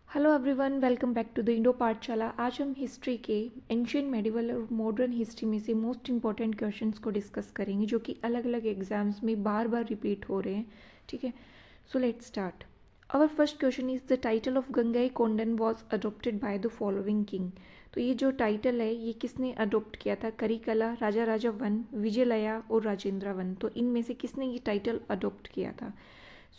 Hello everyone, welcome back to the Indo Pathshala. आज हम history के एंशियंट मेडिवल और मॉडर्न हिस्ट्री में से मोस्ट इंपॉर्टेंट क्वेश्चंस को डिस्कस करेंगे जो कि अलग अलग एग्जाम्स में बार बार रिपीट हो रहे हैं। ठीक है, so let's start. Our first question is the title of Gangai Kondan was adopted by the following king. तो ये जो टाइटल है ये किसने अडोप्ट किया था? करिकला, राजा राजा वन, विजयलया और राजेंद्र वन। तो इनमें से किसने ये टाइटल अडोप्ट किया था?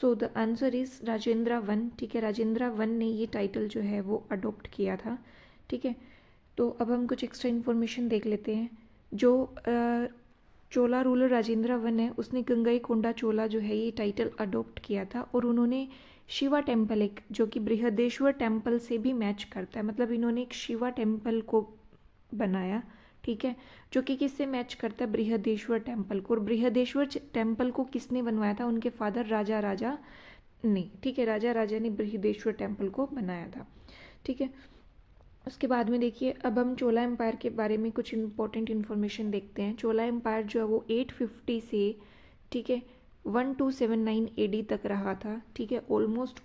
So the answer is Rajendra one. ठीक है, राजेंद्र वन ने ये टाइटल जो है वो अडोप्ट किया था। ठीक है, तो अब हम कुछ एक्स्ट्रा इन्फॉर्मेशन देख लेते हैं। जो चोला रूलर राजेंद्र वन है उसने गंगई कोंडा चोला जो है ये टाइटल अडोप्ट किया था और उन्होंने शिवा टेम्पल, एक जो कि बृहदेश्वर टेम्पल से भी मैच करता है, मतलब इन्होंने एक शिवा टेम्पल को बनाया। ठीक है, जो कि किससे मैच करता है? बृहदेश्वर टेम्पल को। और बृहदेश्वर टेम्पल को किसने बनवाया था? उनके फादर राजा राजा ने। ठीक है, राजा राजा ने बृहदेश्वर टेम्पल को बनाया था। ठीक है, उसके बाद में देखिए अब हम चोला एम्पायर के बारे में कुछ इंपॉर्टेंट इन्फॉर्मेशन देखते हैं। चोला एम्पायर जो है वो 850 से, ठीक है, 1279 एडी तक रहा था। ठीक है, ऑलमोस्ट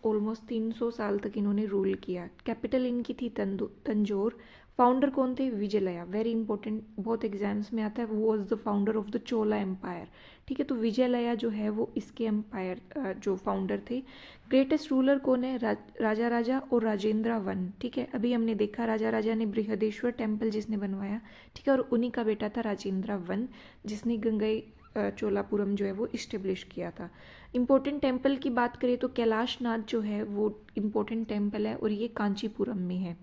300 साल तक इन्होंने रूल किया। कैपिटल इनकी थी तंजौर। फाउंडर कौन थे? विजयलया। वेरी इंपॉर्टेंट, बहुत एग्जाम्स में आता है, वो was the founder of the Chola empire. ठीक है, तो विजयलया जो है वो इसके एम्पायर जो फाउंडर थे। ग्रेटेस्ट रूलर कौन है? राजा राजा और राजेंद्र वन। ठीक है, अभी हमने देखा राजा राजा ने बृहदेश्वर टेम्पल जिसने बनवाया। ठीक है, और उन्हीं का बेटा था राजेंद्र वन जिसने गंगई चोलापुरम जो है वो इस्टेब्लिश किया था। इम्पोर्टेंट टेम्पल की बात करें तो कैलाश नाथ जो है वो इम्पोर्टेंट टेम्पल है और ये कांचीपुरम में है।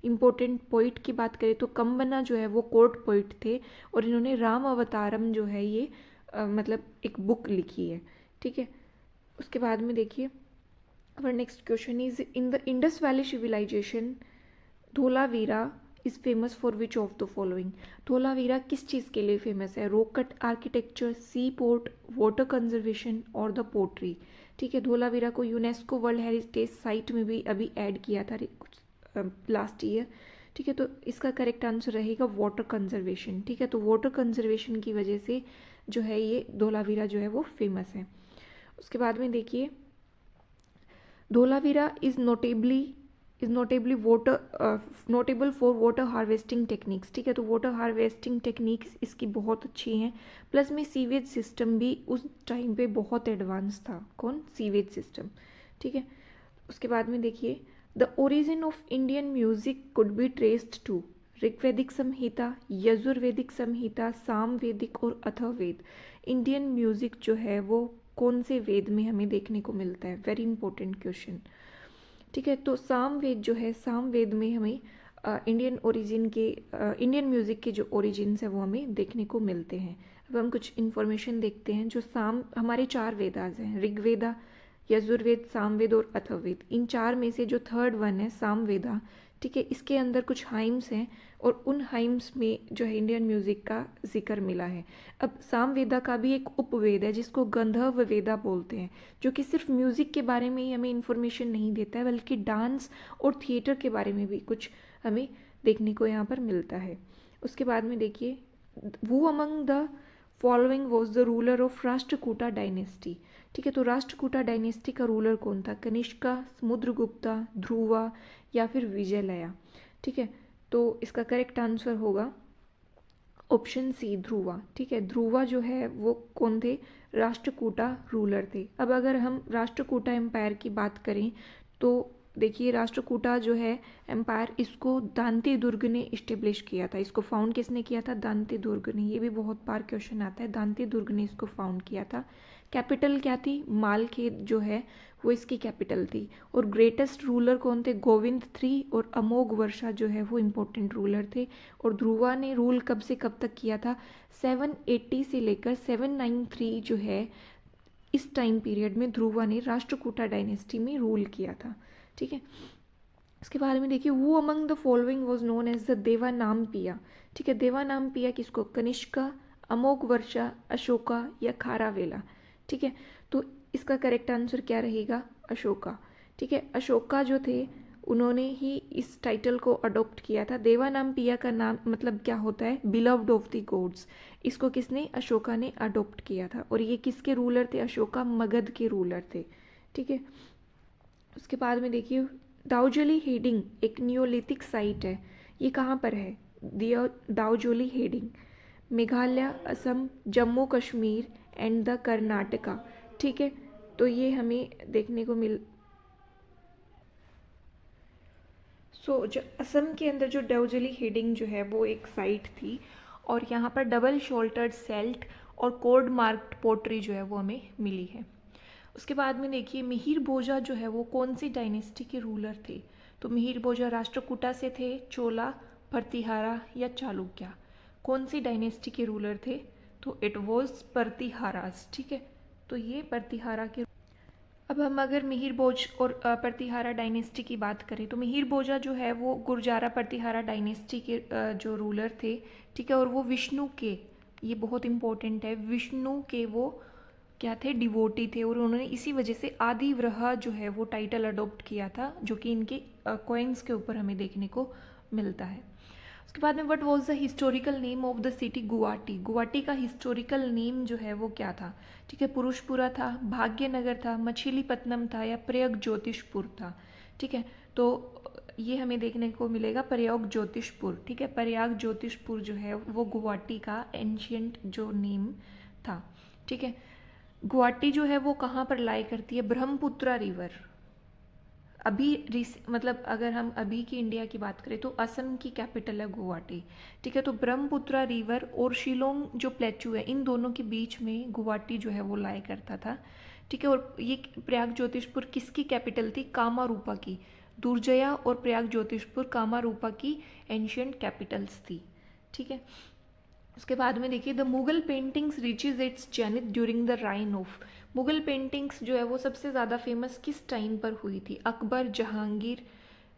इम्पोर्टेंट पोइट की बात करें तो कंबना जो है वो कोर्ट पोइट थे और इन्होंने राम अवतारम जो है ये मतलब एक बुक लिखी है। ठीक है, उसके बाद में देखिए our next question is in the Indus Valley civilization Dholavira is famous for which of the following. Dholavira किस चीज़ के लिए फेमस है? रॉक कट आर्किटेक्चर, सी पोर्ट, वाटर कंजर्वेशन और द पोट्री। ठीक है, धोलावीरा को यूनेस्को वर्ल्ड हेरिटेज साइट में भी अभी ऐड किया था कुछ लास्ट ईयर। ठीक है, तो इसका करेक्ट आंसर रहेगा वाटर कंजर्वेशन। ठीक है, तो वाटर कंजर्वेशन की वजह से जो है ये धोलावीरा जो है वो फेमस है। उसके बाद में देखिए Dholavira is notably water notable for water harvesting techniques. ठीक है, तो वाटर हार्वेस्टिंग टेक्निक्स इसकी बहुत अच्छी हैं, प्लस में सीवेज सिस्टम भी उस टाइम पे बहुत एडवांस था। कौन? Sewage system. ठीक है, उसके बाद में देखिए the origin of Indian music could be traced to Rigvedic Samhita, Yajurvedic Samhita, Samavedic और अथर्ववेद। इंडियन म्यूजिक जो है वो कौन से वेद में हमें देखने को मिलता है? Very important question. ठीक है, तो सामवेद जो है, सामवेद में हमें इंडियन म्यूज़िक के जो ओरिजिन्स है वो हमें देखने को मिलते हैं। अब हम कुछ इन्फॉर्मेशन देखते हैं। जो हमारे चार वेदास हैं, ऋग्वेदा, यजुर्वेद, सामवेद और अथर्ववेद। इन चार में से जो थर्ड वन है सामवेदा, ठीक है, इसके अंदर कुछ हाइम्स हैं और उन हाइम्स में जो है इंडियन म्यूज़िक का जिक्र मिला है। अब सामवेदा का भी एक उपवेद है जिसको गंधर्व वेदा बोलते हैं, जो कि सिर्फ म्यूज़िक के बारे में ही हमें इन्फॉर्मेशन नहीं देता है बल्कि डांस और थिएटर के बारे में भी कुछ हमें देखने को यहाँ पर मिलता है। उसके बाद में देखिए वो among the following was the ruler of Rashtrakuta dynasty. ठीक है, तो राष्ट्रकूटा डायनेस्टी का रूलर कौन था? कनिष्का, समुद्रगुप्ता, ध्रुवा या फिर विजयलया। ठीक है, तो इसका करेक्ट आंसर होगा ऑप्शन सी, ध्रुवा। ठीक है, ध्रुवा जो है वो कौन थे? राष्ट्रकूटा रूलर थे। अब अगर हम राष्ट्रकूटा एम्पायर की बात करें तो देखिए राष्ट्रकूटा जो है एम्पायर, इसको दांती दुर्ग ने इस्टेब्लिश किया था। इसको फाउंड किसने किया था? दांती दुर्ग ने। ये भी बहुत बार क्वेश्चन आता है, दांती दुर्ग ने इसको फाउंड किया था। कैपिटल क्या थी? मालखेत जो है वो इसकी कैपिटल थी। और ग्रेटेस्ट रूलर कौन थे? गोविंद थ्री और अमोघ वर्षा जो है वो इम्पोर्टेंट रूलर थे। और ध्रुवा ने रूल कब से कब तक किया था? 780 से लेकर 793 जो है इस टाइम पीरियड में ध्रुवा ने राष्ट्रकूटा डायनेस्टी में रूल किया था। ठीक है, इसके बारे में देखिए who among the following was known as the Devanampiya. ठीक है, देवानामपिया किसको? कनिष्का, अमोघ वर्षा, अशोका या खारावेला। ठीक है, तो इसका करेक्ट आंसर क्या रहेगा? अशोका। ठीक है, अशोका जो थे उन्होंने ही इस टाइटल को अडॉप्ट किया था। देवानामपिया का नाम मतलब क्या होता है? Beloved of the gods. इसको किसने? अशोका ने अडॉप्ट किया था। और ये किसके रूलर थे? अशोका मगध के रूलर थे। ठीक है, उसके बाद में देखिए दाऊजोली हेडिंग एक नियोलिथिक साइट है। ये कहाँ पर है? Daojali Hading, Meghalaya, Assam, Jammu Kashmir and the Karnataka. ठीक है, तो ये हमें देखने को जो असम के अंदर जो दाऊजोली हेडिंग जो है वो एक साइट थी, और यहाँ पर डबल शोल्डर्ड सेल्ट और कोड मार्क्ड पोट्री जो है वो हमें मिली है। उसके बाद में देखिए मिहिर भोजा जो है वो कौन सी डायनेस्टी के रूलर थे? तो मिहिर भोजा राष्ट्रकूटा से थे, चोला, प्रतिहारा या चालुक्य? कौन सी डायनेस्टी के रूलर थे? तो इट वॉज प्रतिहारास। ठीक है, तो ये प्रतिहारा के। अब हम अगर मिहिर भोज और प्रतिहारा डायनेस्टी की बात करें तो मिहिर भोजा जो है वो गुर्जारा प्रतिहारा डायनेस्टी के जो रूलर थे। ठीक है, और वो विष्णु के, ये बहुत इंपॉर्टेंट है, विष्णु के वो क्या थे? डिवोटी थे, और उन्होंने इसी वजह से आदिव्रह जो है वो टाइटल अडॉप्ट किया था, जो कि इनके कॉइन्स के ऊपर हमें देखने को मिलता है। उसके बाद में what was the historical name of the city Guwahati? Guwahati का हिस्टोरिकल नेम जो है वो क्या था? ठीक है, पुरुषपुरा था, भाग्यनगर था, मछलीपट्टनम था या प्रयाग ज्योतिषपुर था? ठीक है, तो ये हमें देखने को मिलेगा प्रयाग ज्योतिषपुर। ठीक है, प्रयाग ज्योतिषपुर जो है वो गुवाहाटी का एंशियंट जो नेम था। ठीक है, गुवाहाटी जो है वो कहाँ पर लाई करती है? ब्रह्मपुत्रा रिवर। मतलब अगर हम अभी की इंडिया की बात करें तो असम की कैपिटल है गुवाहाटी। ठीक है, तो ब्रह्मपुत्रा रिवर और शिलोंग जो प्लेटू है, इन दोनों के बीच में गुवाहाटी जो है वो लाई करता था। ठीक है, और ये प्रयाग ज्योतिषपुर किसकी कैपिटल थी? कामारूपा की। दुर्जया और प्रयाग ज्योतिषपुर कामारूपा की एंशियंट कैपिटल्स थी। ठीक है, उसके बाद में देखिए the Mughal paintings reaches it's zenith during the reign of. Mughal paintings जो है वो सबसे ज़्यादा फेमस किस टाइम पर हुई थी? अकबर, जहांगीर,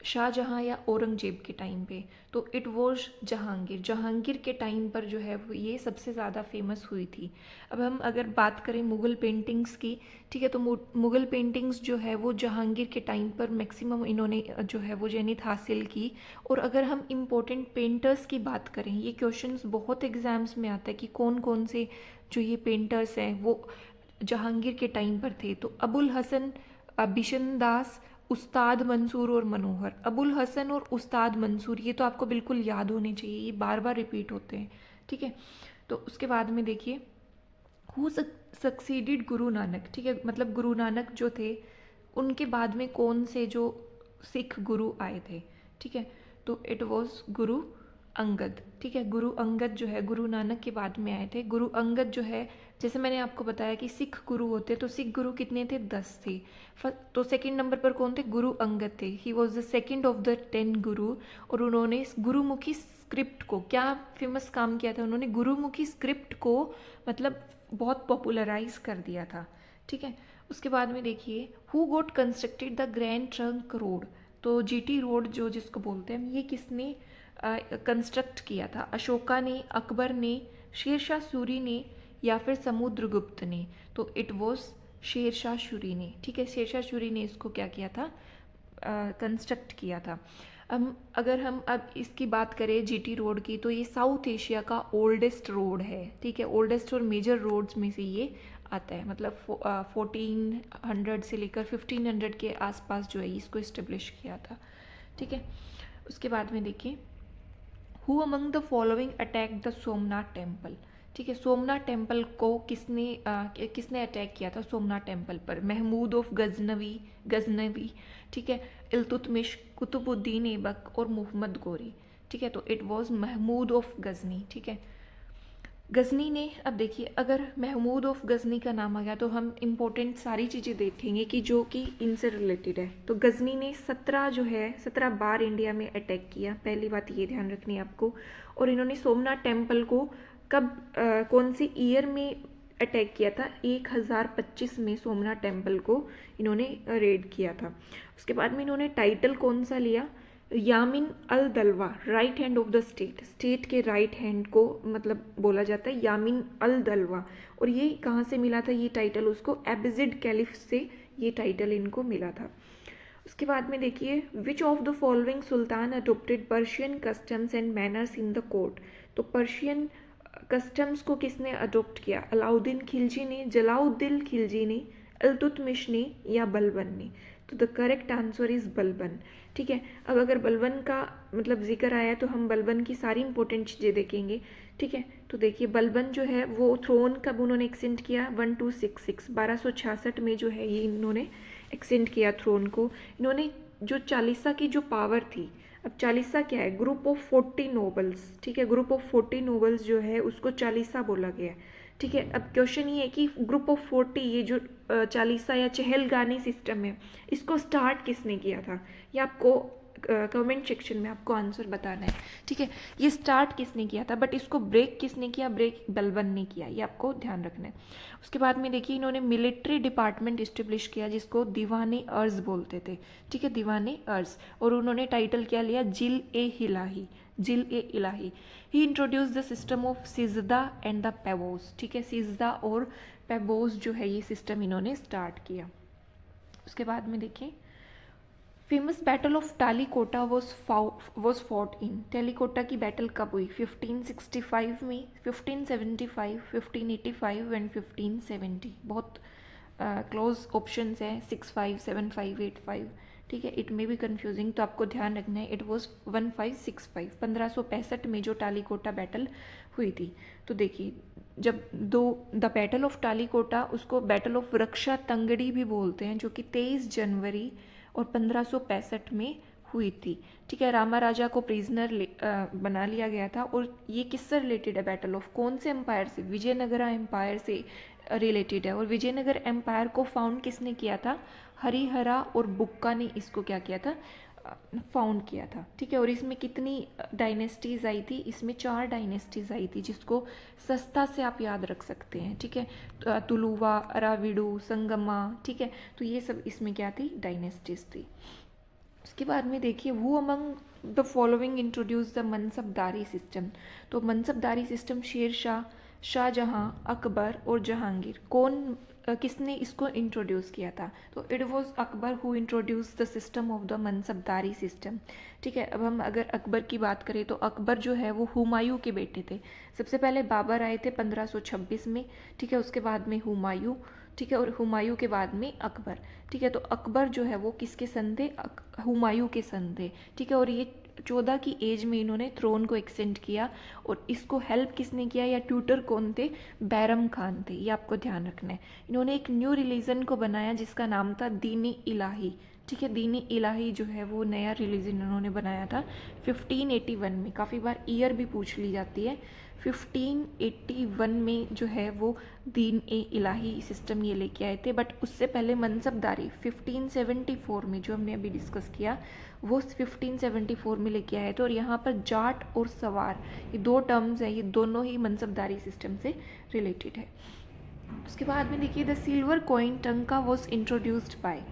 शाहजहां या औरंगजेब के टाइम पे? तो इट वॉज जहांगीर। जहांगीर के टाइम पर जो है वो ये सबसे ज़्यादा फेमस हुई थी। अब हम अगर बात करें मुग़ल पेंटिंग्स की, ठीक है, तो मुग़ल पेंटिंग्स जो है वो जहांगीर के टाइम पर मैक्सिमम इन्होंने जो है वो जेनिथ हासिल की। और अगर हम इम्पोर्टेंट पेंटर्स की बात करें, ये क्वेश्चंस बहुत एग्जाम्स में आता है कि कौन कौन से जो ये पेंटर्स हैं वो जहांगीर के टाइम पर थे। तो अबुल हसन, बिशन दास, उस्ताद मंसूर और मनोहर। अबुल हसन और उस्ताद मंसूर, ये तो आपको बिल्कुल याद होने चाहिए, ये बार बार रिपीट होते हैं। ठीक है, तो उसके बाद में देखिए हु सक्सीडिड गुरु नानक। ठीक है, मतलब गुरु नानक जो थे उनके बाद में कौन से जो सिख गुरु आए थे? ठीक है, तो इट वॉज गुरु अंगद। ठीक है, गुरु अंगद जो है गुरु नानक के बाद में आए थे। गुरु अंगद जो है, जैसे मैंने आपको बताया कि सिख गुरु होते, तो सिख गुरु कितने थे? 10 थे। तो सेकंड नंबर पर कौन थे? गुरु अंगद थे। He was the second of the 10 गुरु। और उन्होंने गुरुमुखी स्क्रिप्ट को क्या फेमस काम किया था? उन्होंने गुरुमुखी स्क्रिप्ट को मतलब बहुत पॉपुलराइज कर दिया था। ठीक है, उसके बाद में देखिए who got constructed the grand trunk road? तो जीटी रोड जो जिसको बोलते हैं, ये किसने कंस्ट्रक्ट किया था? अशोका ने, अकबर ने, शेरशाह सूरी ने या फिर समुद्रगुप्त ने? तो इट वॉज शेरशाह सूरी ने। ठीक है, शेरशाह सूरी ने इसको क्या किया था? कंस्ट्रक्ट किया था। अगर हम अब इसकी बात करें जीटी रोड की, तो ये साउथ एशिया का ओल्डेस्ट रोड है। ठीक है, ओल्डेस्ट और मेजर रोड्स में से ये आता है। मतलब 1400 से लेकर 1500 के आसपास जो है इसको इस्टेब्लिश किया था। ठीक है, उसके बाद में देखिए who among the following attack the Somnath temple? ठीक है, सोमनाथ टेम्पल को किसने अटैक किया था? सोमनाथ टेम्पल पर महमूद ऑफ गजनवी, ठीक है, इल्तुतमिश, कुतुबुद्दीन ऐबक और मोहम्मद गोरी? ठीक है, तो it was Mahmud of Ghazni. ठीक है, गजनी ने, अब देखिए अगर महमूद ऑफ गजनी का नाम आ गया तो हम इम्पोर्टेंट सारी चीज़ें देखेंगे कि जो कि इनसे रिलेटेड है। तो गजनी ने 17 बार इंडिया में अटैक किया, पहली बात ये ध्यान रखनी है आपको। और इन्होंने सोमनाथ टेम्पल को कब कौन से ईयर में अटैक किया था? 1025 में सोमनाथ टेम्पल को इन्होंने रेड किया था। उसके बाद में इन्होंने टाइटल कौन सा लिया? Yamin al Daula, right hand of the state के राइट हैंड को मतलब बोला जाता है यामिन अल दलवा। और ये कहाँ से मिला था ये टाइटल? उसको एबिजिड कैलिफ से ये टाइटल इनको मिला था। उसके बाद में देखिए which of the following Sultan adopted Persian customs and manners in the court? तो पर्शियन कस्टम्स को किसने अडोप्ट किया? अलाउद्दीन खिलजी ने, जलाउद्दीन खिलजी ने, इल्तुतमिश ने या बलबन ने? तो the correct answer is Balban. ठीक है, अब अगर बलबन का मतलब जिक्र आया तो हम बलबन की सारी इंपॉर्टेंट चीज़ें देखेंगे। ठीक है, तो देखिए बलबन जो है वो थ्रोन कब उन्होंने एक्सटेंड किया, 1266 1266 में जो है ये इन्होंने एक्सटेंड किया थ्रोन को। इन्होंने जो चालीसा की जो पावर थी, अब चालीसा क्या है, ग्रुप ऑफ 40 नोबल्स। ठीक है, ग्रुप ऑफ 40 नोबल्स जो है उसको चालीसा बोला गया है। ठीक है, अब क्वेश्चन ये है कि ग्रुप ऑफ 40 ये जो चालीसा या चहलगानी सिस्टम है इसको स्टार्ट किसने किया था, ये आपको कमेंट सेक्शन में आपको आंसर बताना है। ठीक है, ये स्टार्ट किसने किया था, बट इसको ब्रेक किसने किया, ब्रेक बलबन ने किया, ये आपको ध्यान रखना है। उसके बाद में देखिए इन्होंने मिलिट्री डिपार्टमेंट इस्टेब्लिश किया जिसको दीवाने अर्ज बोलते थे। ठीक है, दीवाने अर्ज, और उन्होंने टाइटल क्या लिया, जिल e Ilahi, Zill e Ilahi. He introduce the system of Sijda and the Paibos. ठीक है, सिजदा और पेबोस जो है ये सिस्टम इन्होंने स्टार्ट किया। उसके बाद में देखिए famous battle of Talikota was fought in. Talikota की बैटल कब हुई, 1565 में, 1575, 1585 एंड 1570। बहुत क्लोज ऑप्शंस हैं, 65, 75, 85। ठीक है, इट मे बी कन्फ्यूजिंग, तो आपको ध्यान रखना है इट वॉज 1565, 1565 में जो टालीकोटा बैटल हुई थी। तो देखिए जब द बैटल ऑफ टालीकोटा, उसको बैटल ऑफ रक्षा तंगड़ी भी बोलते हैं, जो कि 23 जनवरी और 1565 में हुई थी। ठीक है, रामा राजा को प्रिजनर बना लिया गया था। और ये किससे रिलेटेड है बैटल ऑफ, कौन से एम्पायर से, विजयनगरा एम्पायर से रिलेटेड है। और विजयनगर एम्पायर को फाउंड किसने किया था, हरिहरा और बुक्का ने इसको क्या किया था, फाउंड किया था। ठीक है, और इसमें कितनी डायनेस्टीज आई थी, इसमें 4 डायनेस्टीज आई थी जिसको सस्ता से आप याद रख सकते हैं। ठीक है, तुलुवा, अराविडू, संगमा। ठीक है, तो ये सब इसमें क्या थी, डायनेस्टीज थी। उसके बाद में देखिए who among the following introduce the मनसबदारी system. तो मनसबदारी सिस्टम शेरशाह, शाहजहां, अकबर और जहांगीर, कौन किसने इसको इंट्रोड्यूस किया था, तो it was Akbar who introduce the system of the मनसबदारी system. ठीक है, अब हम अगर अकबर की बात करें तो अकबर जो है वो हुमायूं के बेटे थे। सबसे पहले बाबर आए थे 1526 में। ठीक है, उसके बाद में हुमायूं। ठीक है, और हुमायूं के बाद में अकबर। ठीक है, तो अकबर जो है वो किसके सन थे, हुमायूं के सन थे। ठीक है, और ये 14 की एज में इन्होंने थ्रोन को एक्सटेंड किया। और इसको हेल्प किसने किया या ट्यूटर कौन थे, बैरम खान थे, ये आपको ध्यान रखना है। इन्होंने एक न्यू रिलीजन को बनाया जिसका नाम था दीन इलाही। ठीक है, दीन इलाही जो है वो नया रिलीजन इन्होंने बनाया था 1581 में। काफ़ी बार ईयर भी पूछ ली जाती है। 1581 में जो है वो दीन ए इलाही सिस्टम ये लेके आए थे। बट उससे पहले मनसबदारी 1574 में, जो हमने अभी डिस्कस किया, वो 1574 में लेके आए थे। और यहाँ पर जाट और सवार ये 2 टर्म्स हैं, ये दोनों ही मनसबदारी सिस्टम से रिलेटेड है। उसके बाद में देखिए द सिल्वर कॉइन टंका वॉज इंट्रोड्यूस्ड बाय।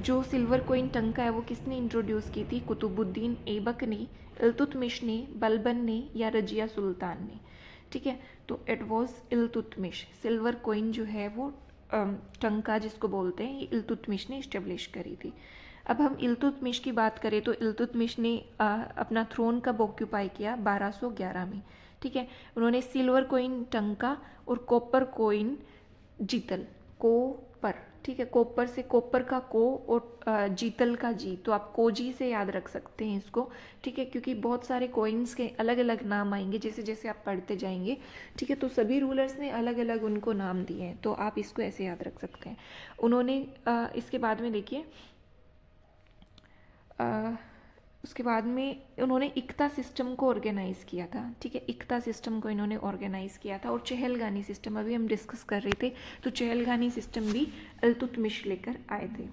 जो सिल्वर कॉइन टंका है वो किसने इंट्रोड्यूस की थी, कुतुबुद्दीन ऐबक ने, इल्तुतमिश ने, बलबन ने या रजिया सुल्तान ने। ठीक है, तो it was Iltutmish. Silver coin जो है वो टंका जिसको बोलते हैं, ये इल्तुतमिश ने इस्टेब्लिश करी थी। अब हम इल्तुतमिश की बात करें तो इल्तुतमिश ने अपना थ्रोन कब ऑक्यूपाई किया, 1211 में। ठीक है, उन्होंने सिल्वर कॉइन टंका और कॉपर कॉइन जीतल, कोपर। ठीक है, कोपर से कोपर का को और जीतल का जी, तो आप कोजी से याद रख सकते हैं इसको। ठीक है, क्योंकि बहुत सारे कॉइन्स के अलग अलग नाम आएंगे जैसे जैसे आप पढ़ते जाएंगे। ठीक है, तो सभी रूलर्स ने अलग अलग उनको नाम दिए हैं, तो आप इसको ऐसे याद रख सकते हैं। उन्होंने इसके बाद में देखिए उसके बाद में उन्होंने इक्ता सिस्टम को ऑर्गेनाइज़ किया था। ठीक है, इक्ता सिस्टम को इन्होंने ऑर्गेनाइज़ किया था। और चहलगानी सिस्टम अभी हम डिस्कस कर रहे थे, तो चहलगानी सिस्टम भी इल्तुतमिश लेकर आए थे।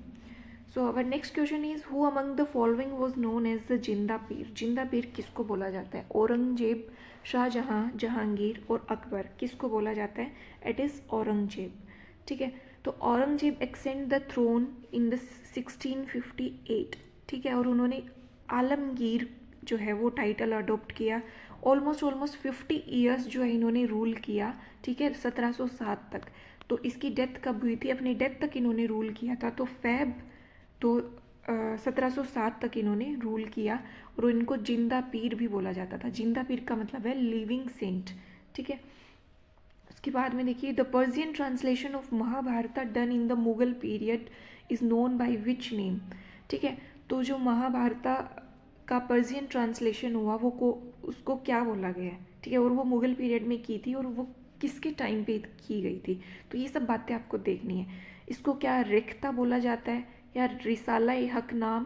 So our next question is who among the following was known as the Zinda Pir. जिंदा पीर किसको बोला जाता है, औरंगजेब, शाहजहां, जहांगीर और अकबर, किसको बोला जाता है, इट इज़ औरंगजेब। ठीक है, तो Aurangzeb ascend the throne in the 1658। ठीक है, और उन्होंने आलमगीर जो है वो टाइटल अडॉप्ट किया। ऑलमोस्ट 50 ईयर्स जो है इन्होंने रूल किया। ठीक है, 1707 तक। तो इसकी डेथ कब हुई थी, अपनी डेथ तक इन्होंने रूल किया था, तो फेब तो 1707 तक इन्होंने रूल किया। और इनको जिंदा पीर भी बोला जाता था। जिंदा पीर का मतलब है लिविंग सेंट। ठीक है, उसके बाद में देखिए the Persian translation of Mahabharata done in the Mughal period is known by which name. ठीक है, तो जो महाभारता का पर्शियन ट्रांसलेशन हुआ वो उसको क्या बोला गया है, ठीक है, और वो मुग़ल पीरियड में की थी और वो किसके टाइम पे की गई थी। तो ये सब बातें आपको देखनी है। इसको क्या रिख्ता बोला जाता है, या रिसाला हक नाम,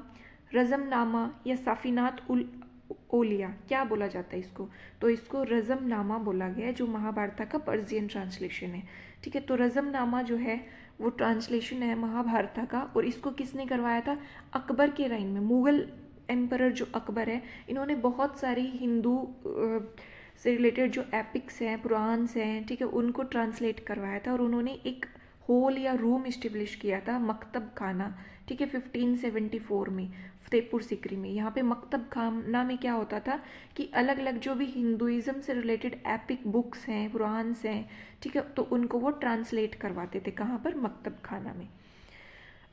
रज़मनामा, या साफिनात उल ओलिया, क्या बोला जाता है इसको। तो इसको रज़मनामा बोला गया है, जो महाभारत का पर्शियन ट्रांसलेशन है। ठीक है, तो रज़मनामा जो है वो ट्रांसलेशन है महाभारत का, और इसको किसने करवाया था, अकबर के राइन में। मुग़ल एम्परर जो अकबर है, इन्होंने बहुत सारी हिंदू से रिलेटेड जो एपिक्स हैं, पुराण्स हैं, ठीक है, उनको ट्रांसलेट करवाया था, और उन्होंने एक होल या रूम इस्टेब्लिश किया था, मकतब खाना। ठीक है, 1574 में फतेहपुर सिकरी में। यहाँ पे मकतब खाना में क्या होता था कि अलग अलग जो भी हिंदुइज़्म से रिलेटेड एपिक बुक्स हैं, पुराण्स हैं, ठीक है, तो उनको वो ट्रांसलेट करवाते थे। कहाँ पर, मकतब खाना में।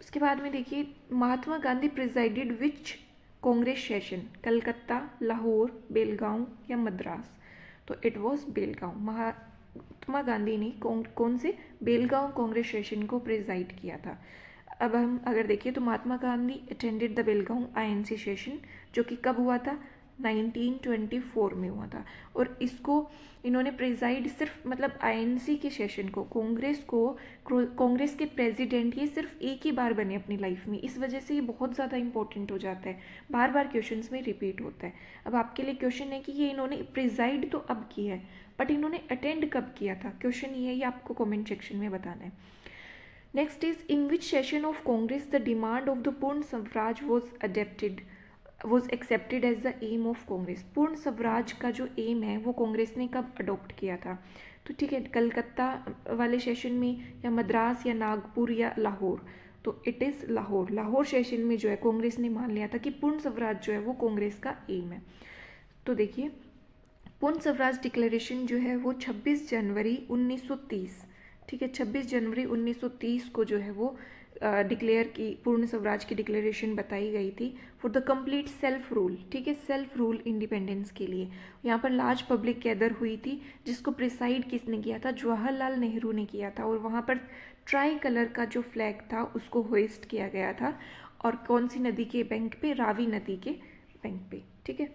उसके बाद में देखिए, Mahatma Gandhi presided which Congress session, Calcutta, Lahore, Belgaum या मद्रास। तो इट वॉज बेलगांव। महात्मा गांधी ने कौन से, बेलगांव कांग्रेस सेशन को प्रिजाइड किया था। अब हम अगर देखिए तो Mahatma Gandhi attended the Belgaum INC session, जो कि कब हुआ था, 1924 में हुआ था। और इसको इन्होंने प्रिजाइड सिर्फ मतलब आईएनसी के सेशन को, कांग्रेस के प्रेसिडेंट ये सिर्फ एक ही बार बने अपनी लाइफ में। इस वजह से ये बहुत ज़्यादा इंपॉर्टेंट हो जाता है, बार बार क्वेश्चंस में रिपीट होता है। अब आपके लिए क्वेश्चन है कि ये इन्होंने प्रिजाइड तो अब किया है, बट इन्होंने अटेंड कब किया था, क्वेश्चन ये है, ये आपको कॉमेंट सेक्शन में बताना है। Next is, in which session of Congress the demand of the Purna Swaraj was accepted as the aim of Congress. Purna Swaraj का जो एम है वो कांग्रेस ने कब अडॉप्ट किया था। तो ठीक है, कलकत्ता वाले सेशन में, या मद्रास, या नागपुर, या लाहौर। तो it is Lahore. Lahore session में जो है कांग्रेस ने मान लिया था कि पूर्ण स्वराज जो है वो कांग्रेस का एम है। तो देखिए, पूर्ण स्वराज डिक्लेरेशन जो है वो 26 जनवरी 1930, ठीक है, 26 जनवरी 1930 को जो है वो डिक्लेयर की, पूर्ण स्वराज की डिक्लेरेशन बताई गई थी for the complete self rule. ठीक है, सेल्फ रूल इंडिपेंडेंस के लिए। यहाँ पर लार्ज पब्लिक गैदर हुई थी, जिसको प्रिसाइड किसने किया था, जवाहरलाल नेहरू ने किया था। और वहाँ पर ट्राई कलर का जो फ्लैग था उसको होइस्ट किया गया था, और कौन सी नदी के बैंक पे, रावी नदी के बैंक पे। ठीक है,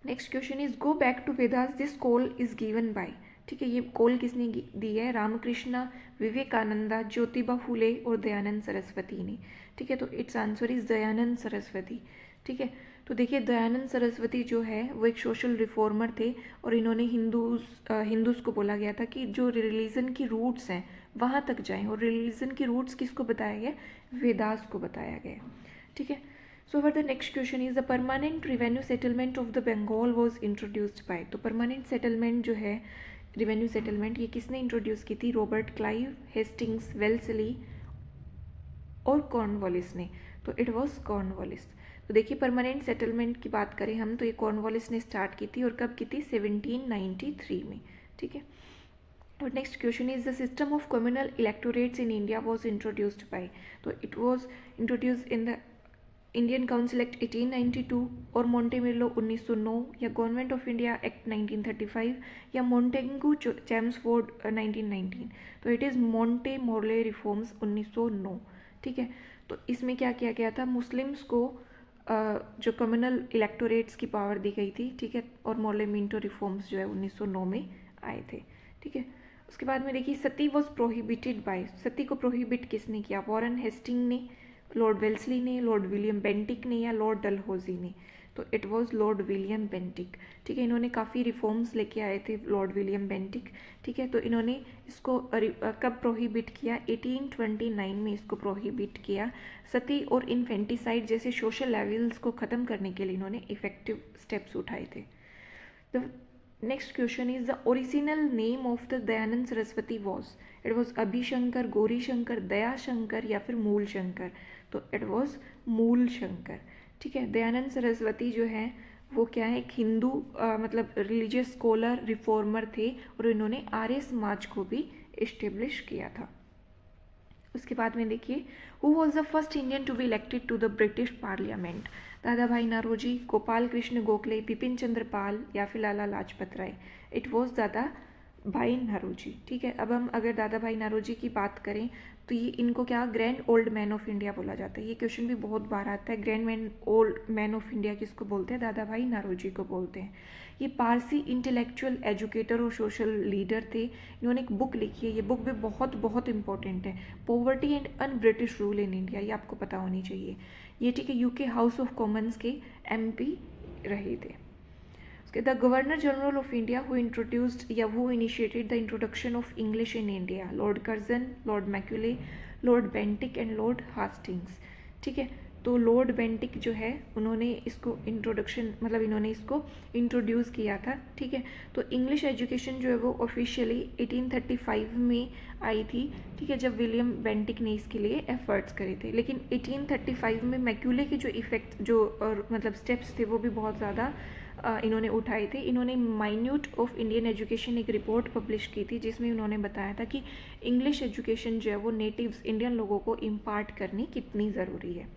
next question is, go back to Vedas, this call is given by. ठीक है, ये कॉल किसने दी है, रामकृष्णा, विवेकानंदा, ज्योतिबा फूले और दयानंद सरस्वती ने। ठीक है, तो it's answer is Dayanand Saraswati. ठीक है, तो देखिए, दयानंद सरस्वती जो है वो एक सोशल रिफॉर्मर थे, और इन्होंने हिंदूज़ को बोला गया था कि जो रिलीजन की रूट्स हैं वहाँ तक जाएं, और रिलीजन की रूट्स किसको बताया गया, वेदास को बताया गया। ठीक है, so for the next question is, the permanent revenue settlement of the Bengal was introduced by. तो परमानेंट सेटलमेंट जो है, रिवेन्यू सेटलमेंट, ये किसने इंट्रोड्यूस की थी, रॉबर्ट क्लाइव, हेस्टिंग्स, वेल्सली और कॉर्नवालिस ने। तो इट वॉज कॉर्नवालिस। तो देखिए, परमानेंट सेटलमेंट की बात करें हम तो ये कॉर्नवालिस ने स्टार्ट की थी, और कब की थी, 1793 में। ठीक है, और next question is, the system of communal electorates in India was introduced by. तो it was introduced in the Indian council act 1892, और मोंटेमिलो 1909, या गवर्नमेंट ऑफ इंडिया एक्ट 1935, या मोंटेगू चैम्सफोर्ड 1919। तो it is Monte Morley reforms 1909। ठीक है, तो इसमें क्या किया गया था, मुस्लिम्स को जो कम्युनल इलेक्टोरेट्स की पावर दी गई थी। ठीक है, और मोर्ले मिंटो रिफॉर्म्स जो है 1909 में आए थे। ठीक है, उसके बाद में देखिए, सती वॉज प्रोहिबिटेड बाय। सती को प्रोहिबिट किसने किया, वॉरेन हेस्टिंग ने, लॉर्ड वेल्सली ने, लॉर्ड विलियम बेंटिक ने, या लॉर्ड डलहौजी ने। तो it was Lord William Bentinck. ठीक है, इन्होंने काफ़ी रिफॉर्म्स लेके आए थे लॉर्ड विलियम बेंटिक। ठीक है, तो इन्होंने इसको कब प्रोहिबिट किया, 1829 में इसको प्रोहिबिट किया। सती और इन्फेंटिसाइड जैसे सोशल लेवल्स को ख़त्म करने के लिए इन्होंने इफेक्टिव स्टेप्स उठाए थे। The next question is, the original name of the Dayanand Saraswati was. It was Abhishankar, Gauri Shankar, Daya Shankar, या फिर मूल शंकर। तो इट वॉज मूल शंकर। ठीक है, दयानंद सरस्वती जो है वो क्या है, एक हिंदू मतलब रिलीजियस स्कॉलर, रिफॉर्मर थे, और इन्होंने आर्य समाज को भी इस्टेब्लिश किया था। उसके बाद में देखिए, who was the first Indian to be elected to the British parliament. Dadabhai Naoroji, Gopal Krishna Gokhale, Bipin Chandra Pal, या फिर लाला लाजपत राय। इट वॉज दादा भाई नारोजी। ठीक है, अब हम अगर दादा भाई नारोजी की बात करें तो ये इनको क्या grand old man of India बोला जाता है। ये क्वेश्चन भी बहुत बार आता है, grand man old man of India किसको बोलते हैं? दादा भाई नौरोजी को बोलते हैं। ये पारसी इंटेलेक्चुअल एजुकेटर और सोशल लीडर थे। इन्होंने एक बुक लिखी है, ये बुक भी बहुत बहुत इंपॉर्टेंट है, poverty and un British rule in India, ये आपको पता होनी चाहिए। ये ठीक है, यूके हाउस ऑफ कॉमन्स के MP रहे थे। उसके the governor general of India who introduced या who initiated the introduction of English in India, lord Curzon, lord Macaulay, lord Bentinck and lord Hastings. ठीक है, तो लॉर्ड बेंटिक जो है उन्होंने इसको इंट्रोडक्शन मतलब इन्होंने इसको इंट्रोड्यूस किया था। ठीक है, तो इंग्लिश एजुकेशन जो है वो ऑफिशियली 1835 में आई थी। ठीक है, जब विलियम बेंटिक ने इसके लिए एफर्ट्स करे थे, लेकिन 1835 में मैक्यूले के जो इफेक्ट जो मतलब स्टेप्स थे वो भी बहुत ज़्यादा इन्होंने उठाए थे। इन्होंने माइन्यूट ऑफ इंडियन एजुकेशन एक रिपोर्ट पब्लिश की थी, जिसमें उन्होंने बताया था कि इंग्लिश एजुकेशन जो है वो नेटिव्स इंडियन लोगों को इम्पार्ट करनी कितनी ज़रूरी है।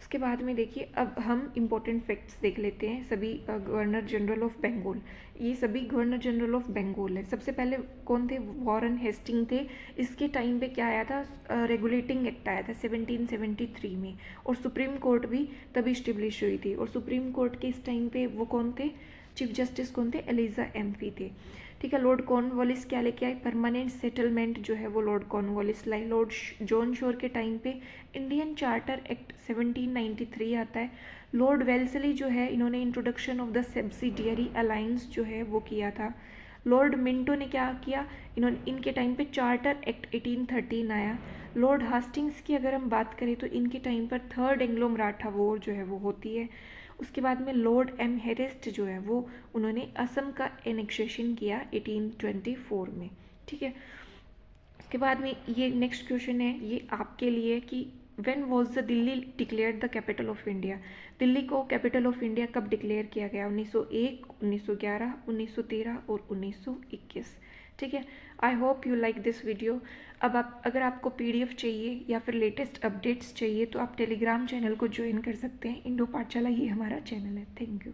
उसके बाद में देखिए, अब हम इम्पोर्टेंट फैक्ट्स देख लेते हैं सभी गवर्नर जनरल ऑफ बंगाल। ये सभी गवर्नर जनरल ऑफ बंगाल है। सबसे पहले कौन थे? वॉरेन हेस्टिंग थे। इसके टाइम पे क्या आया था? रेगुलेटिंग एक्ट आया था 1773 में, और सुप्रीम कोर्ट भी तभी इस्टेब्लिश हुई थी। और सुप्रीम कोर्ट के इस टाइम पे वो कौन थे? चीफ जस्टिस कौन थे? एलिजा एम्फी थे। ठीक है, लॉर्ड कॉर्नवालिस क्या लेके आए? परमानेंट सेटलमेंट जो है वो लॉर्ड कॉर्नवालिस लाई। लॉर्ड जॉन शोर के टाइम पे इंडियन चार्टर एक्ट 1793 आता है। लॉर्ड वेल्सली जो है इन्होंने introduction of the subsidiary alliance जो है वो किया था। लॉर्ड मिंटो ने क्या किया? इन्होंने इनके टाइम पे चार्टर एक्ट 1813 आया। लॉर्ड हास्टिंग्स की अगर हम बात करें तो इनके टाइम पर थर्ड एंग्लो मराठा वॉर जो है वो होती है। उसके बाद में लॉर्ड एम हेरिस्ट जो है वो उन्होंने असम का एनेक्सेशन किया 1824 में। ठीक है, उसके बाद में ये नेक्स्ट क्वेश्चन है ये आपके लिए कि when was the Delhi declared the capital of India? Delhi को कैपिटल ऑफ इंडिया कब डिक्लेयर किया गया? 1901, 1911, 1913 और 1921। ठीक है, I hope you like this video. अब आप अगर आपको PDF चाहिए या फिर लेटेस्ट अपडेट्स चाहिए तो आप टेलीग्राम चैनल को ज्वाइन कर सकते हैं। इंडो पाठशाला ये हमारा चैनल है। Thank you.